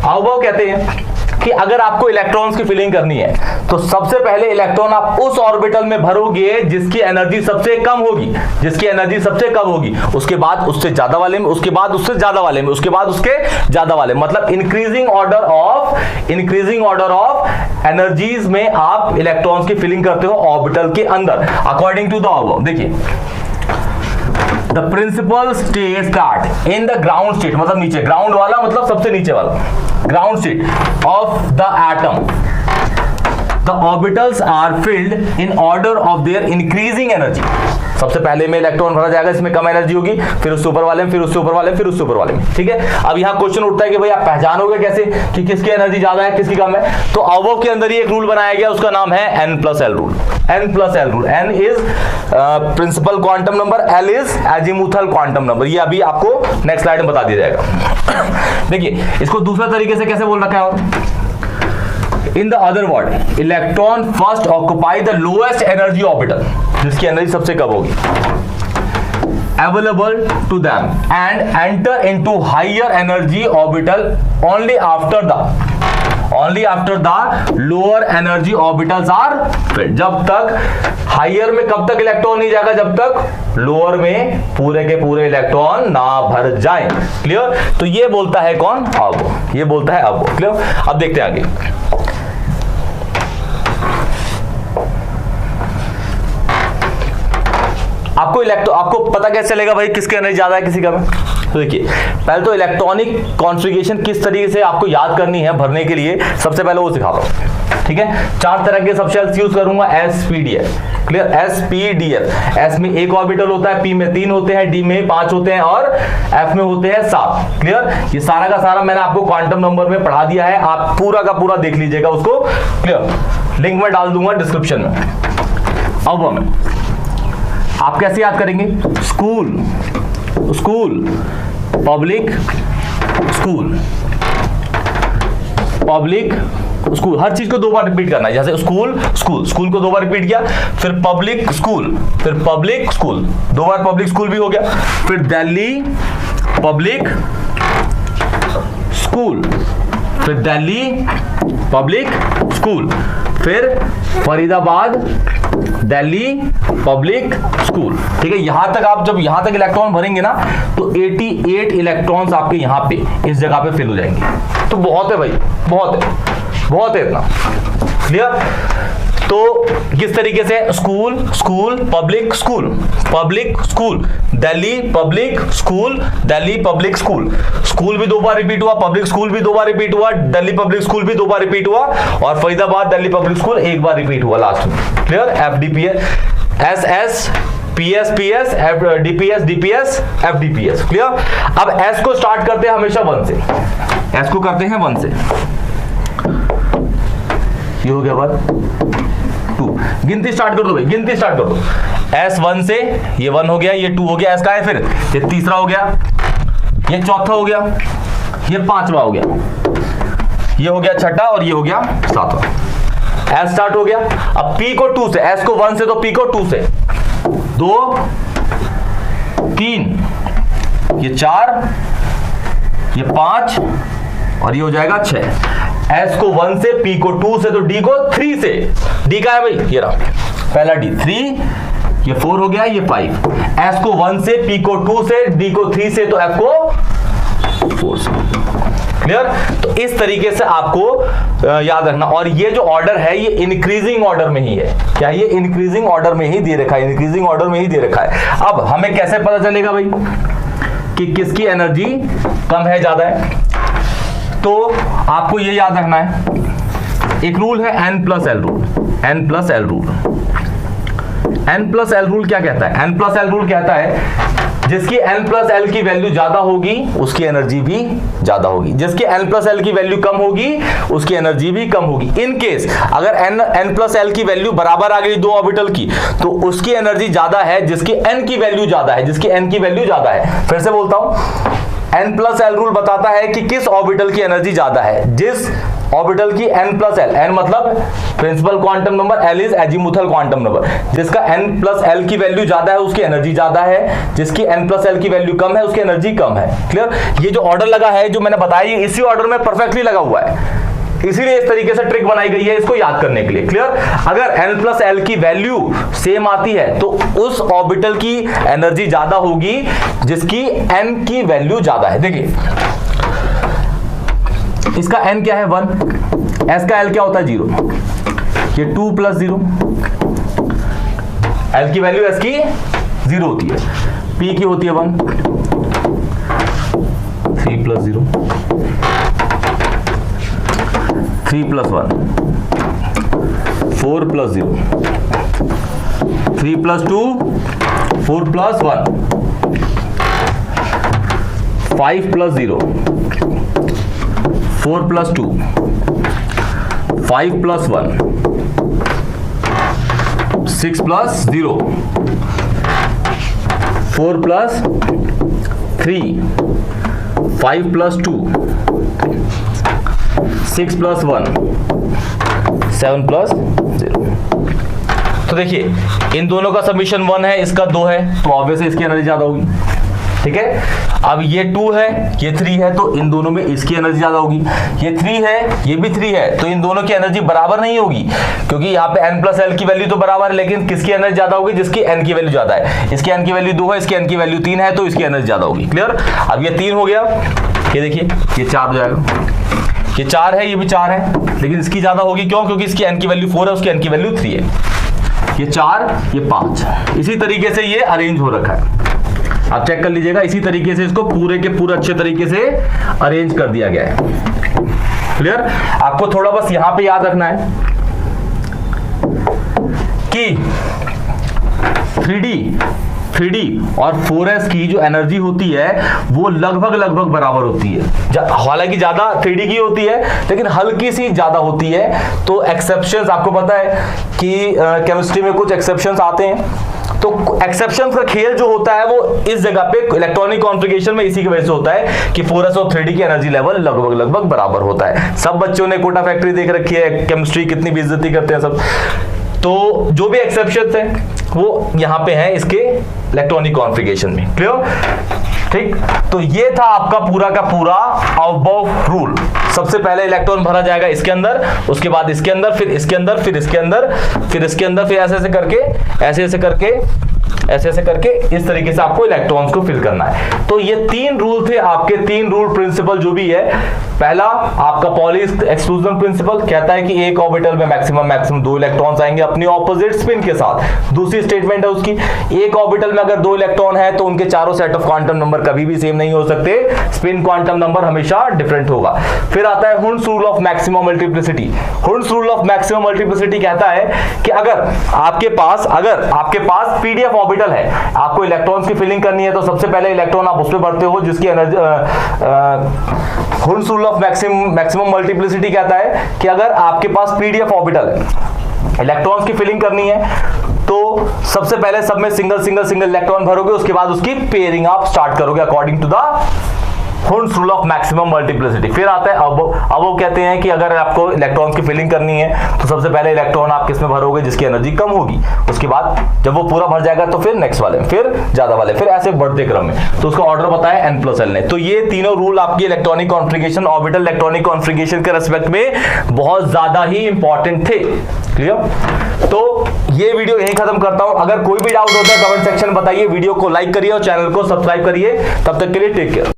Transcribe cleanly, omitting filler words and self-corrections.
How कहते हैं कि अगर आपको इलेक्ट्रॉन्स की फिलिंग करनी है तो सबसे पहले इलेक्ट्रॉन आप उस ऑर्बिटल में भरोगे जिसकी एनर्जी सबसे कम होगी, जिसकी एनर्जी सबसे कम होगी, उसके बाद उससे ज्यादा वाले में, उसके बाद उससे ज्यादा वाले में, उसके बाद उसके ज्यादा वाले में, मतलब इंक्रीजिंग ऑर्डर ऑफ एनर्जीज में आप इलेक्ट्रॉन्स की फिलिंग करते हो ऑर्बिटल के अंदर अकॉर्डिंग टू द अबव। देखिए The principal states that in the ground state, मतलब नीचे, ग्राउंड वाला मतलब सबसे नीचे वाला, ground state of the atom, the orbitals are filled in order of their increasing energy। सबसे पहले में इलेक्ट्रॉन भरा जाएगा, इसमें कम एनर्जी होगी, फिर उससे ऊपर वाले में, फिर उससे ऊपर वाले में, फिर उससे ऊपर वाले में, ठीक है। अब यहाँ क्वेश्चन उठता है कि भाई आप पहचानोगे कैसे कि किसकी एनर्जी ज्यादा है किसकी कम है? तो अबव के अंदर ही एक रूल बनाया गया, उसका नाम है n+l rule. n+l rule, n is principal quantum number, l is azimuthal quantum number. ये अभी आपको नेक्स्ट स्लाइड में बता दिया जाएगा। देखिए इसको दूसरा तरीके से कैसे बोल रखा है, और In the other word, electron first occupy the lowest energy orbital, जिसकी एनर्जी सबसे कम होगी, available to them, and enter into higher energy orbital only after the lower energy orbitals are filled। जब तक हायर में कब तक इलेक्ट्रॉन नहीं जाएगा, जब तक लोअर में पूरे के पूरे इलेक्ट्रॉन ना भर जाए। क्लियर? तो ये बोलता है कौन? अब ये बोलता है अब। क्लियर? अब देखते हैं आगे। आपको पता कैसे चलेगा भाई किसकी एनर्जी ज्यादा है किसी का में? तो देखिए पहले तो इलेक्ट्रॉनिक कॉन्फ़िगरेशन किस तरीके से आपको याद करनी है भरने के लिए, सबसे पहले वो सिखाता हूं, ठीक है। 4 तरह के सब शेल्स यूज करूंगा, SPDF। क्लियर? SPDF, S में 1 ऑर्बिटल होता है, P में 3 होते हैं, D में 5 होते हैं और F में होते हैं 7। क्लियर? ये सारा का सारा मैंने आपको क्वांटम नंबर में पढ़ा दिया है, आप पूरा का पूरा देख लीजिएगा उसको। क्लियर? लिंक में डाल दूंगा डिस्क्रिप्शन में। अब हमें आप कैसे याद करेंगे? स्कूल, पब्लिक स्कूल, हर चीज को 2 बार रिपीट करना है। जैसे स्कूल को 2 बार रिपीट किया, फिर पब्लिक स्कूल, 2 बार पब्लिक स्कूल भी हो गया, फिर दिल्ली पब्लिक स्कूल, फिर दिल्ली पब्लिक स्कूल, फिर फरीदाबाद दिल्ली पब्लिक स्कूल। ठीक है, यहां तक आप जब यहां तक इलेक्ट्रॉन भरेंगे ना तो 88 इलेक्ट्रॉन्स आपके यहां पे इस जगह पे फिल हो जाएंगे। तो बहुत है भाई, बहुत है इतना। क्लियर? तो किस तरीके से? School public school, Delhi public school, school भी 2 बार रिपीट हुआ, पब्लिक स्कूल भी 2 बार रिपीट हुआ, दिल्ली पब्लिक स्कूल भी 2 बार रिपीट हुआ और फरीदाबाद दिल्ली पब्लिक स्कूल 1 बार रिपीट हुआ लास्ट में। Clear? FDPS, SS, PS, DPS, FDPS। Clear? अब S को स्टार्ट करते हैं हमेशा 1 से, S को करते हैं 1 से। ये हो गया बात 2। गिनती स्टार्ट कर दो भाई, गिनती स्टार्ट कर दो। S 1 से, ये 1 हो गया, ये 2 हो गया, S का है, फिर ये 3रा हो गया, ये 4था हो गया, ये 5वां हो गया, ये हो गया 6ठा और ये हो गया 7वां। S स्टार्ट हो गया। अब P को 2 से, S को 1 से तो P को 2 से, 2 3, ये 4, ये 5 और ये हो जाएगा 6। S को 1 से, P को 2 से, तो D को 3 से। D का है भाई, ये रहा पहला D 3, ये 4 हो गया, ये 5। S को 1 से, P को 2 से, D को 3 से, तो F को 4 से। क्लियर? तो इस तरीके से आपको याद रखना। और ये जो ऑर्डर है ये इंक्रीजिंग ऑर्डर में ही है। क्या ये इंक्रीजिंग ऑर्डर में ही दे रखा है? इंक्रीजिंग ऑर्डर में ही दे रखा है। अब हमें कैसे पता चलेगा भाई कि किसकी एनर्जी कम है ज्यादा है? तो आपको ये याद रखना है, एक रूल है n+l रूल। n+l रूल क्या कहता है? n+l रूल कहता है जिसकी n+l की वैल्यू ज्यादा होगी उसकी एनर्जी भी ज्यादा होगी, जिसकी n+l की वैल्यू कम होगी उसकी एनर्जी भी कम होगी। इन केस अगर n+l की वैल्यू बराबर आ गई 2 ऑर्बिटल की तो उसकी एनर्जी ज्यादा है जिसकी n की वैल्यू ज्यादा है, जिसकी n की वैल्यू ज्यादा है। फिर से बोलता हूं, n+l रूल बताता है कि किस ऑर्बिटल की एनर्जी ज्यादा है। जिस ऑर्बिटल की n+l, n मतलब principal quantum number, l is azimuthal quantum number. जिसका n+l की वैल्यू ज्यादा है उसकी एनर्जी ज्यादा है, जिसकी n+l की वैल्यू कम है उसकी एनर्जी कम है। क्लियर? ये जो ऑर्डर लगा है जो मैंने बताया इसी ऑर्डर में परफेक्टली लगा हुआ है, इसीलिए इस तरीके से ट्रिक बनाई गई है इसको याद करने के लिए। क्लियर? अगर n+l की वैल्यू सेम आती है तो उस ऑर्बिटल की एनर्जी ज्यादा होगी जिसकी n की वैल्यू ज्यादा है। देखिए इसका n क्या है 1, s का l क्या होता है 0, ये 2 + 0, l की वैल्यू s की 0 होती है, p की होती है 1, 3 + 0, 3 + 1, 4 + 0, 3 + 2, 4 + 1, 5 + 0, 4 + 2, 5 + 1, 6 + 0, 4 + 3, 5 + 2, 6 + 1, 7 + 0। तो देखिए इन दोनों का समीशन 1 है, इसका 2 है, तो ऑब्वियसली इसकी एनर्जी ज्यादा होगी। ठीक है, अब ये 2 है ये 3 है, तो इन दोनों में इसकी एनर्जी ज्यादा होगी। ये 3 है ये भी 3 है, तो इन दोनों की एनर्जी बराबर नहीं होगी, क्योंकि यहाँ पे n+l की वैल्यू तो बराबर है, लेकिन किसकी एनर्जी ज्यादा होगी? जिसकी n की वैल्यू ज्यादा है। इसकी n की वैल्यू 2 है, इसकी n की वैल्यू 3 है, तो इसकी एनर्जी ज्यादा होगी। क्लियर? अब ये 3 हो गया, ये देखिए ये 4 हो जाएगा, ये 4 है ये भी 4 है, लेकिन इसकी ज्यादा होगी। क्यों? क्योंकि इसकी n की वैल्यू 4 है, उसकी n की वैल्यू 3 है। ये 4 ये 5, इसी तरीके से ये अरेंज हो रखा है। आप चेक कर लीजिएगा, इसी तरीके से इसको पूरे के पूरे अच्छे तरीके से अरेंज कर दिया गया है। क्लियर? आपको थोड़ा बस यहां पे याद रखना है कि 3D और 4s की जो एनर्जी होती है वो लगभग बराबर होती है। हालांकि ज्यादा 3D की होती है लेकिन हल्की सी ज्यादा होती है। तो एक्सेप्शंस आपको पता है कि केमिस्ट्री में कुछ एक्सेप्शंस आते हैं, तो एक्सेप्शंस का खेल जो होता है वो इस जगह पे इलेक्ट्रॉनिक कॉन्फ़िगरेशन में इसी की वजह से होता है कि 4s और 3D की एनर्जी लेवल लगभग बराबर होता है। सब बच्चों ने कोटा फैक्ट्री देख रखी है, केमिस्ट्री कितनी बेइज्जती करते हैं सब, तो जो भी एक्सेप्शंस हैं वो यहां पे हैं इसके इलेक्ट्रॉनिक कॉन्फ़िगरेशन में। क्लियर? ठीक, तो ये था आपका पूरा का पूरा अबव रूल। सबसे पहले इलेक्ट्रॉन भरा जाएगा इसके अंदर, उसके बाद इसके अंदर, फिर इसके अंदर, फिर इसके अंदर, फिर इसके अंदर, फिर ऐसे ऐसे करके इस तरीके से आपको इलेक्ट्रॉन्स को फिल करना है। तो ये 3 रूल थे आपके, 3 रूल प्रिंसिपल जो भी है। पहला आपका पॉली एक्सक्लूजन प्रिंसिपल कहता है कि एक ऑर्बिटल में मैक्सिमम 2 इलेक्ट्रॉन्स आएंगे अपनी ऑपोजिट स्पिन के साथ। दूसरी स्टेटमेंट है उसकी, एक ऑर्बिटल में अगर 2 इलेक्ट्रॉन है तो उनके चारों सेट ऑफ क्वांटम नंबर कभी भी सेम नहीं हो सकते, स्पिन क्वांटम नंबर हमेशा डिफरेंट होगा। फिर आता है Hund's rule of maximum multiplicity. Hund's rule of maximum multiplicity कहता है कि अगर आपके पास पीडीएफ ऑर्बिटल है, आपको इलेक्ट्रॉन्स की फिलिंग करनी है, तो सबसे पहले इलेक्ट्रॉन आप उस पे भरते हो जिसकी energy. Hund's rule of maximum multiplicity कहता है कि अगर आपके पास पीडीएफ ऑर्बिटल है, इलेक्ट्रॉन्स की फिलिंग करनी है, तो सबसे पहले सब में सिंगल इलेक्ट्रॉन भरोगे, उसके बाद उसकी पेयरिंग आप स्टार्ट करोगे according to the Hund's rule of maximum multiplicity. फिर आता है अब वो कहते हैं कि अगर आपको इलेक्ट्रॉन्स की फिलिंग करनी है तो सबसे पहले इलेक्ट्रॉन आप किस में भरोगे? जिसकी एनर्जी कम होगी। उसके बाद जब वो पूरा भर जाएगा तो फिर नेक्स्ट वाले, फिर ज्यादा वाले, फिर ऐसे बढ़ते क्रम में। तो उसका ऑर्डर बताया n+l ने। तो ये तीनों रूल आपकी electronic configuration, orbital electronic configuration के रेस्पेक्ट में बहुत ज्यादा ही इंपॉर्टेंट थे। क्लियर? तो ये वीडियो यहीं खत्म करता हूं। अगर कोई भी डाउट होता है कमेंट सेक्शन में बताइए, वीडियो को लाइक करिए और चैनल को सब्सक्राइब करिए। तब तक के लिए टेक केयर।